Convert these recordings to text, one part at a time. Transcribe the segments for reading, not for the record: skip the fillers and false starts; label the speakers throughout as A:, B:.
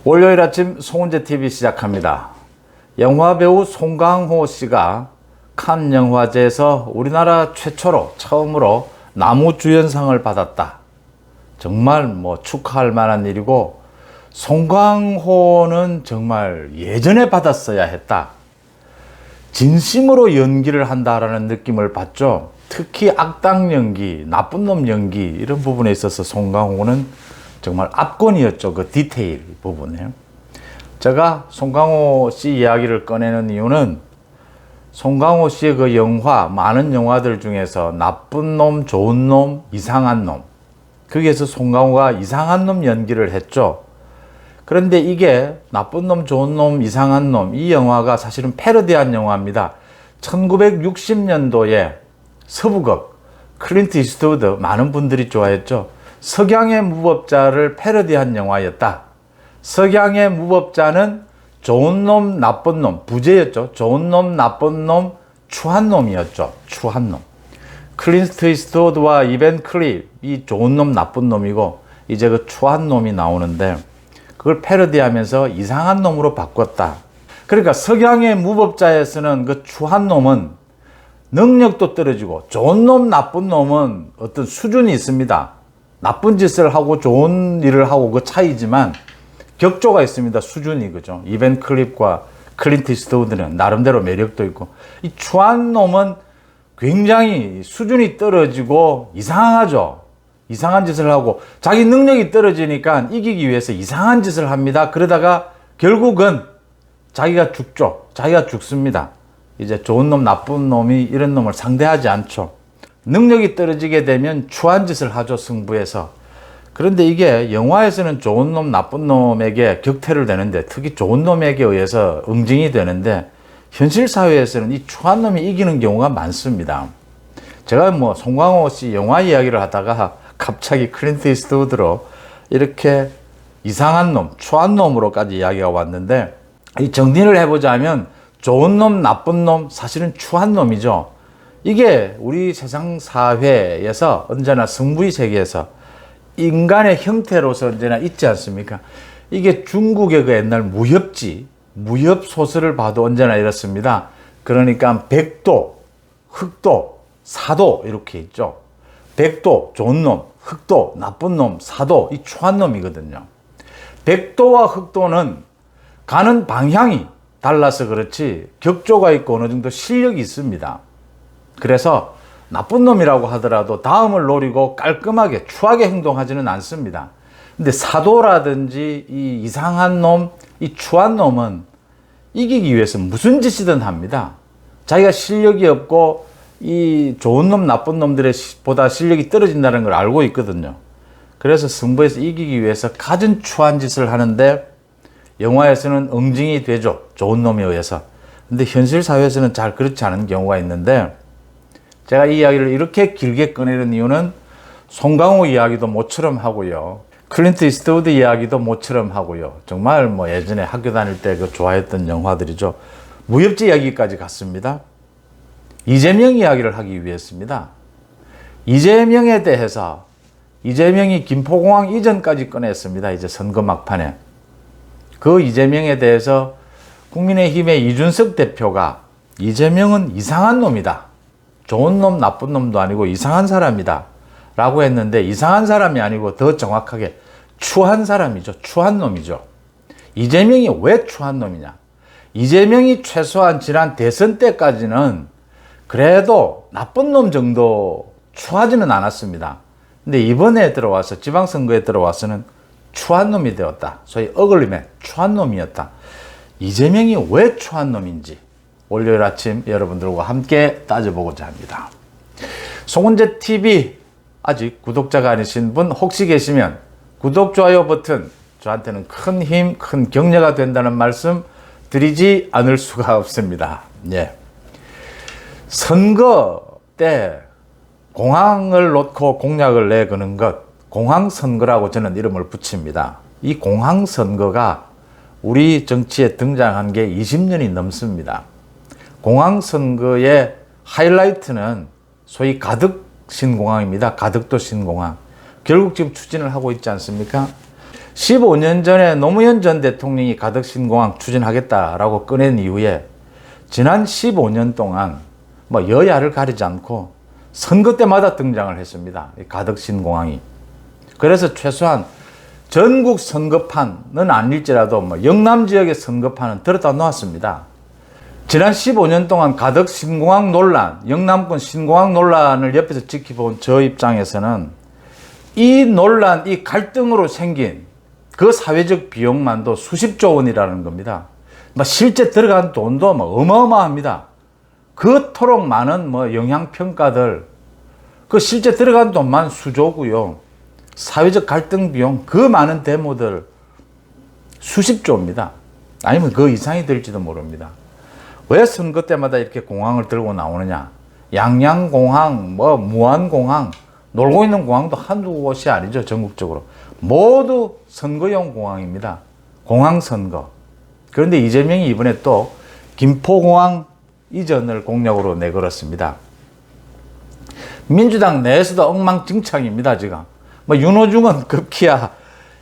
A: 월요일 아침 송은재 TV 시작합니다. 영화배우 송강호 씨가 칸 영화제에서 우리나라 최초로 처음으로 나무주연상을 받았다. 정말 축하할 만한 일이고, 송강호는 정말 예전에 받았어야 했다. 진심으로 연기를 한다라는 느낌을 받죠. 특히 악당 연기, 나쁜 놈 연기 이런 부분에 있어서 송강호는 정말 압권이었죠. 그 디테일 부분에. 제가 송강호 씨 이야기를 꺼내는 이유는 송강호 씨의 그 영화, 많은 영화들 중에서 나쁜 놈, 좋은 놈, 이상한 놈, 거기에서 송강호가 이상한 놈 연기를 했죠. 그런데 이게 나쁜 놈, 좋은 놈, 이상한 놈, 이 영화가 사실은 패러디한 영화입니다. 1960년도에 서부극 클린트 이스트우드, 많은 분들이 좋아했죠. 석양의 무법자를 패러디한 영화였다. 석양의 무법자는 좋은 놈, 나쁜 놈, 부제였죠. 좋은 놈, 나쁜 놈, 추한 놈이었죠. 추한 놈. 클린트 이스트우드와 이벤 클립이 좋은 놈, 나쁜 놈이고, 이제 그 추한 놈이 나오는데, 그걸 패러디하면서 이상한 놈으로 바꿨다. 그러니까 석양의 무법자에서는 그 추한 놈은 능력도 떨어지고, 좋은 놈, 나쁜 놈은 어떤 수준이 있습니다. 나쁜 짓을 하고 좋은 일을 하고 그 차이지만 격조가 있습니다. 수준이, 그죠? 이벤 클립과 클린트 이스트우드는 나름대로 매력도 있고, 이 추한 놈은 굉장히 수준이 떨어지고 이상하죠. 이상한 짓을 하고 자기 능력이 떨어지니까 이기기 위해서 이상한 짓을 합니다. 그러다가 결국은 자기가 죽죠. 자기가 죽습니다. 이제 좋은 놈, 나쁜 놈이 이런 놈을 상대하지 않죠. 능력이 떨어지게 되면 추한 짓을 하죠, 승부에서. 그런데 이게 영화에서는 좋은 놈, 나쁜 놈에게 격퇴를 되는데, 특히 좋은 놈에게 의해서 응징이 되는데, 현실 사회에서는 이 추한 놈이 이기는 경우가 많습니다. 제가 송강호 씨 영화 이야기를 하다가 갑자기 클린트 이스트우드로 이렇게 이상한 놈, 추한 놈으로까지 이야기가 왔는데, 이 정리를 해보자면 좋은 놈, 나쁜 놈, 사실은 추한 놈이죠. 이게 우리 세상 사회에서 언제나 승부의 세계에서 인간의 형태로서 언제나 있지 않습니까? 이게 중국의 그 옛날 무협지, 무협 소설을 봐도 언제나 이렇습니다. 그러니까 백도, 흑도, 사도 이렇게 있죠. 백도, 좋은 놈, 흑도, 나쁜 놈, 사도, 이 추한 놈이거든요. 백도와 흑도는 가는 방향이 달라서 그렇지 격조가 있고 어느 정도 실력이 있습니다. 그래서 나쁜 놈이라고 하더라도 다음을 노리고 깔끔하게 추하게 행동하지는 않습니다. 근데 사도라든지 이 이상한 놈, 이 추한 놈은 이기기 위해서 무슨 짓이든 합니다. 자기가 실력이 없고 이 좋은 놈, 나쁜 놈들의 보다 실력이 떨어진다는 걸 알고 있거든요. 그래서 승부에서 이기기 위해서 갖은 추한 짓을 하는데, 영화에서는 응징이 되죠. 좋은 놈에 의해서. 근데 현실 사회에서는 잘 그렇지 않은 경우가 있는데, 제가 이 이야기를 이렇게 길게 꺼내는 이유는 송강호 이야기도 모처럼 하고요. 클린트 이스트우드 이야기도 모처럼 하고요. 정말 예전에 학교 다닐 때 그 좋아했던 영화들이죠. 무협지 이야기까지 갔습니다. 이재명 이야기를 하기 위해서입니다. 이재명에 대해서 이재명이 김포공항 이전까지 꺼냈습니다. 이제 선거 막판에. 그 이재명에 대해서 국민의힘의 이준석 대표가 이재명은 이상한 놈이다. 좋은 놈, 나쁜 놈도 아니고 이상한 사람이다. 라고 했는데, 이상한 사람이 아니고 더 정확하게 추한 사람이죠. 추한 놈이죠. 이재명이 왜 추한 놈이냐? 이재명이 최소한 지난 대선 때까지는 그래도 나쁜 놈 정도 추하지는 않았습니다. 근데 이번에 들어와서, 지방선거에 들어와서는 추한 놈이 되었다. 소위 어글리맨, 추한 놈이었다. 이재명이 왜 추한 놈인지 월요일 아침 여러분들과 함께 따져보고자 합니다. 송은재 TV 아직 구독자가 아니신 분 혹시 계시면 구독, 좋아요 버튼, 저한테는 큰 힘, 큰 격려가 된다는 말씀 드리지 않을 수가 없습니다. 예. 선거 때 공항을 놓고 공약을 내거는 것, 공항선거라고 저는 이름을 붙입니다. 이 공항선거가 우리 정치에 등장한 게 20년이 넘습니다. 공항선거의 하이라이트는 소위 가덕 신공항입니다. 가덕도 신공항. 결국 지금 추진을 하고 있지 않습니까? 15년 전에 노무현 전 대통령이 가덕 신공항 추진하겠다라고 꺼낸 이후에 지난 15년 동안 뭐 여야를 가리지 않고 선거 때마다 등장을 했습니다. 이 가덕 신공항이. 그래서 최소한 전국 선거판은 아닐지라도 뭐 영남 지역의 선거판은 들었다 놓았습니다. 지난 15년 동안 가덕 신공항 논란, 영남권 신공항 논란을 옆에서 지켜본 저 입장에서는 이 논란, 이 갈등으로 생긴 그 사회적 비용만도 수십조 원이라는 겁니다. 뭐 실제 들어간 돈도 뭐 어마어마합니다. 그토록 많은 뭐 영향평가들, 그 실제 들어간 돈만 수조고요. 사회적 갈등 비용, 그 많은 데모들 수십조입니다. 아니면 그 이상이 될지도 모릅니다. 왜 선거 때마다 이렇게 공항을 들고 나오느냐? 양양공항, 뭐 무안공항, 놀고 있는 공항도 한두 곳이 아니죠. 전국적으로. 모두 선거용 공항입니다. 공항선거. 그런데 이재명이 이번에 또 김포공항 이전을 공약으로 내걸었습니다. 민주당 내에서도 엉망진창입니다, 지금. 뭐 윤호중은 급기야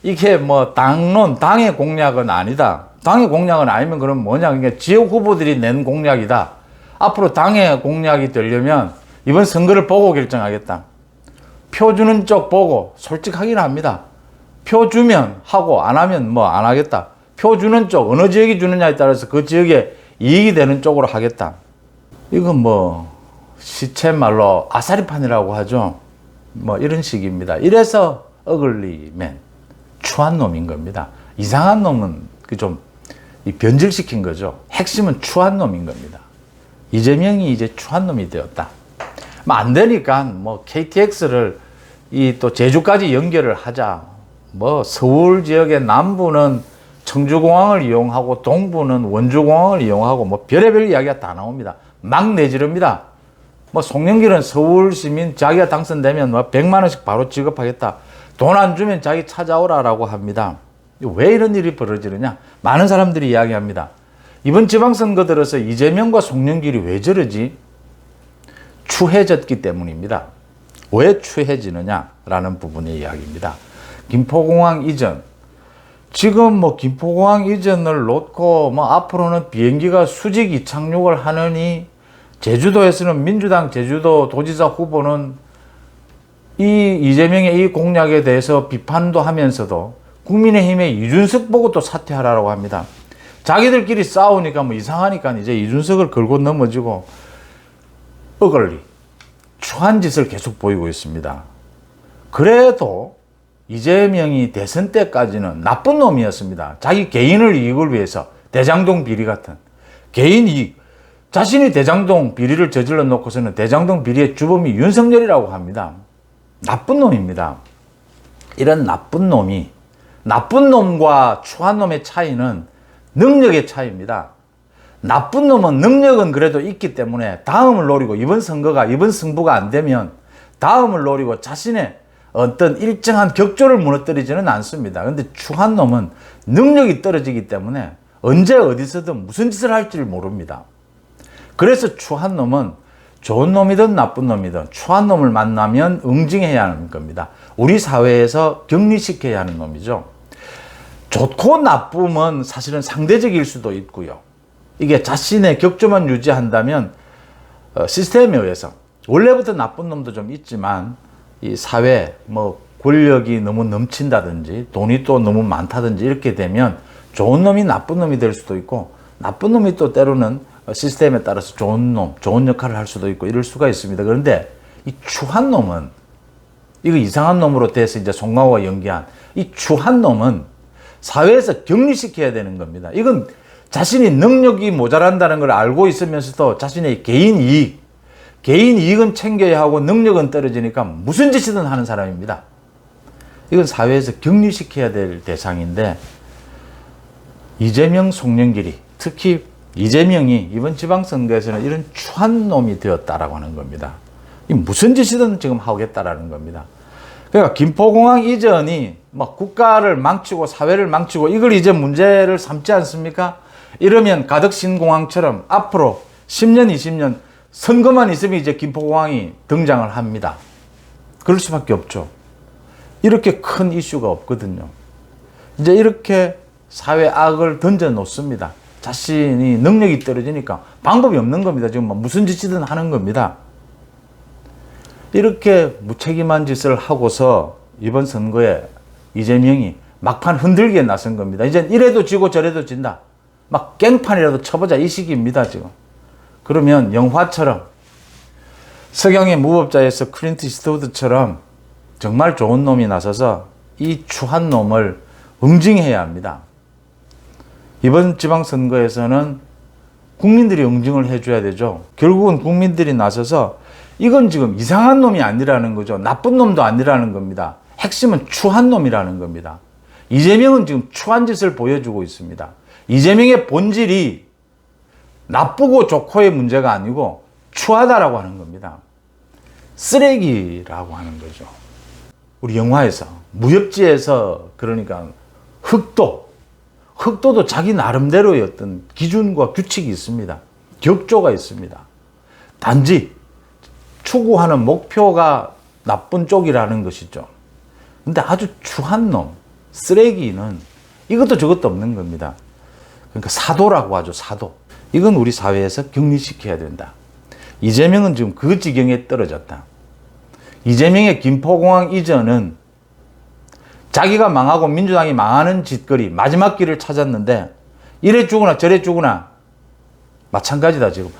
A: 이게 뭐 당의 공약은 아니다. 당의 공약은 아니면 그럼 뭐냐? 그러니까 지역 후보들이 낸 공약이다. 앞으로 당의 공약이 되려면 이번 선거를 보고 결정하겠다. 표 주는 쪽 보고 솔직하긴 합니다. 표 주면 하고 안 하면 뭐 안 하겠다. 표 주는 쪽 어느 지역이 주느냐에 따라서 그 지역에 이익이 되는 쪽으로 하겠다. 이건 뭐 시쳇말로 아사리판이라고 하죠. 뭐 이런 식입니다. 이래서 어글리맨, 추한 놈인 겁니다. 이상한 놈은 좀 변질시킨 거죠. 핵심은 추한 놈인 겁니다. 이재명이 이제 추한 놈이 되었다. 뭐 안 되니까 뭐 KTX를 이 또 제주까지 연결을 하자. 뭐 서울 지역의 남부는 청주공항을 이용하고 동부는 원주공항을 이용하고 뭐 별의별 이야기가 다 나옵니다. 막 내지릅니다. 뭐 송영길은 서울 시민 자기가 당선되면 뭐 100만 원씩 바로 지급하겠다. 돈 안 주면 자기 찾아오라라고 합니다. 왜 이런 일이 벌어지느냐? 많은 사람들이 이야기합니다. 이번 지방선거 들어서 이재명과 송영길이 왜 저러지? 추해졌기 때문입니다. 왜 추해지느냐라는 부분의 이야기입니다. 김포공항 이전. 지금 뭐 김포공항 이전을 놓고 뭐 앞으로는 비행기가 수직 이착륙을 하느니 제주도에서는 민주당 제주도 도지사 후보는 이 이재명의 이 공약에 대해서 비판도 하면서도 국민의힘의 이준석 보고 또 사퇴하라고 합니다. 자기들끼리 싸우니까 뭐 이상하니까 이제 이준석을 걸고 넘어지고 어글리, 추한 짓을 계속 보이고 있습니다. 그래도 이재명이 대선 때까지는 나쁜 놈이었습니다. 자기 개인을 이익을 위해서 대장동 비리 같은 개인 이익, 자신이 대장동 비리를 저질러 놓고서는 대장동 비리의 주범이 윤석열이라고 합니다. 나쁜 놈입니다. 이런 나쁜 놈이, 나쁜 놈과 추한 놈의 차이는 능력의 차이입니다. 나쁜 놈은 능력은 그래도 있기 때문에 다음을 노리고 이번 승부가 안 되면 다음을 노리고 자신의 어떤 일정한 격조를 무너뜨리지는 않습니다. 그런데 추한 놈은 능력이 떨어지기 때문에 언제 어디서든 무슨 짓을 할지를 모릅니다. 그래서 추한 놈은 좋은 놈이든 나쁜 놈이든 추한 놈을 만나면 응징해야 하는 겁니다. 우리 사회에서 격리시켜야 하는 놈이죠. 좋고 나쁨은 사실은 상대적일 수도 있고요. 이게 자신의 격조만 유지한다면 시스템에 의해서 원래부터 나쁜 놈도 좀 있지만 이 사회 뭐 권력이 너무 넘친다든지 돈이 또 너무 많다든지 이렇게 되면 좋은 놈이 나쁜 놈이 될 수도 있고 나쁜 놈이 또 때로는 시스템에 따라서 좋은 놈, 좋은 역할을 할 수도 있고 이럴 수가 있습니다. 그런데 이 추한 놈은 이거 이상한 놈으로 돼서 이제 송강호가 연기한 이 추한 놈은 사회에서 격리시켜야 되는 겁니다. 이건 자신이 능력이 모자란다는 걸 알고 있으면서도 자신의 개인 이익은 챙겨야 하고 능력은 떨어지니까 무슨 짓이든 하는 사람입니다. 이건 사회에서 격리시켜야 될 대상인데 이재명, 송영길이 특히 이재명이 이번 지방선거에서는 이런 추한 놈이 되었다라고 하는 겁니다. 무슨 짓이든 지금 하겠다라는 겁니다. 그러니까 김포공항 이전이 막 국가를 망치고 사회를 망치고 이걸 이제 문제를 삼지 않습니까? 이러면 가덕 신공항처럼 앞으로 10년, 20년 선거만 있으면 이제 김포공항이 등장을 합니다. 그럴 수밖에 없죠. 이렇게 큰 이슈가 없거든요. 이제 이렇게 사회 악을 던져 놓습니다. 자신이 능력이 떨어지니까 방법이 없는 겁니다. 지금 무슨 짓이든 하는 겁니다. 이렇게 무책임한 짓을 하고서 이번 선거에 이재명이 막판 흔들기에 나선 겁니다. 이제 이래도 지고 저래도 진다. 막 깽판이라도 쳐보자 이 시기입니다, 지금. 그러면 영화처럼 석양의 무법자에서 클린트 이스트우드처럼 정말 좋은 놈이 나서서 이 추한 놈을 응징해야 합니다. 이번 지방선거에서는 국민들이 응징을 해줘야 되죠. 결국은 국민들이 나서서 이건 지금 이상한 놈이 아니라는 거죠. 나쁜 놈도 아니라는 겁니다. 핵심은 추한 놈이라는 겁니다. 이재명은 지금 추한 짓을 보여주고 있습니다. 이재명의 본질이 나쁘고 좋고의 문제가 아니고 추하다라고 하는 겁니다. 쓰레기라고 하는 거죠. 우리 영화에서 무협지에서 그러니까 흑도도 자기 나름대로의 어떤 기준과 규칙이 있습니다. 격조가 있습니다. 단지 추구하는 목표가 나쁜 쪽이라는 것이죠. 근데 아주 추한 놈, 쓰레기는 이것도 저것도 없는 겁니다. 그러니까 사도라고 하죠, 사도. 이건 우리 사회에서 격리시켜야 된다. 이재명은 지금 그 지경에 떨어졌다. 이재명의 김포공항 이전은 자기가 망하고 민주당이 망하는 짓거리, 마지막 길을 찾았는데 이래 죽으나 저래 죽으나 마찬가지다. 지금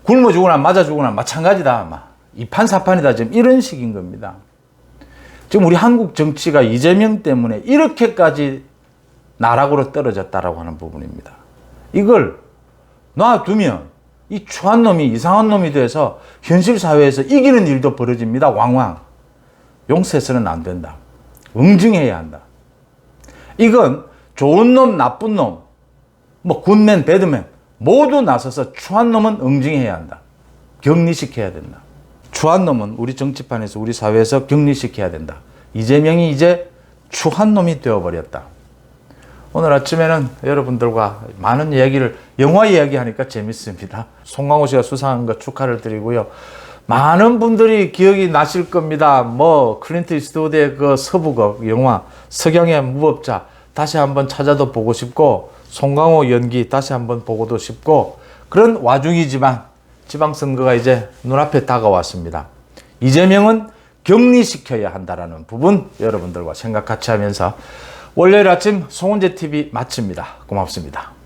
A: 굶어 죽으나 맞아 죽으나 마찬가지다. 이판사판이다. 지금 이런 식인 겁니다. 지금 우리 한국 정치가 이재명 때문에 이렇게까지 나락으로 떨어졌다라고 하는 부분입니다. 이걸 놔두면 이 추한 놈이 이상한 놈이 돼서 현실 사회에서 이기는 일도 벌어집니다. 왕왕. 용서해서는 안 된다. 응징해야 한다. 이건 좋은 놈, 나쁜 놈, 굿맨, 배드맨 모두 나서서 추한 놈은 응징해야 한다. 격리시켜야 된다. 추한 놈은 우리 정치판에서 우리 사회에서 격리시켜야 된다. 이재명이 이제 추한 놈이 되어버렸다. 오늘 아침에는 여러분들과 많은 이야기를 영화 이야기하니까 재밌습니다. 송강호 씨가 수상한 거 축하를 드리고요. 많은 분들이 기억이 나실 겁니다. 클린트 이스트우드의 그 서부극 영화 석양의 무법자 다시 한번 찾아도 보고 싶고 송강호 연기 다시 한번 보고도 싶고 그런 와중이지만 지방선거가 이제 눈앞에 다가왔습니다. 이재명은 격리시켜야 한다는 부분 여러분들과 생각 같이 하면서 월요일 아침 송은재 TV 마칩니다. 고맙습니다.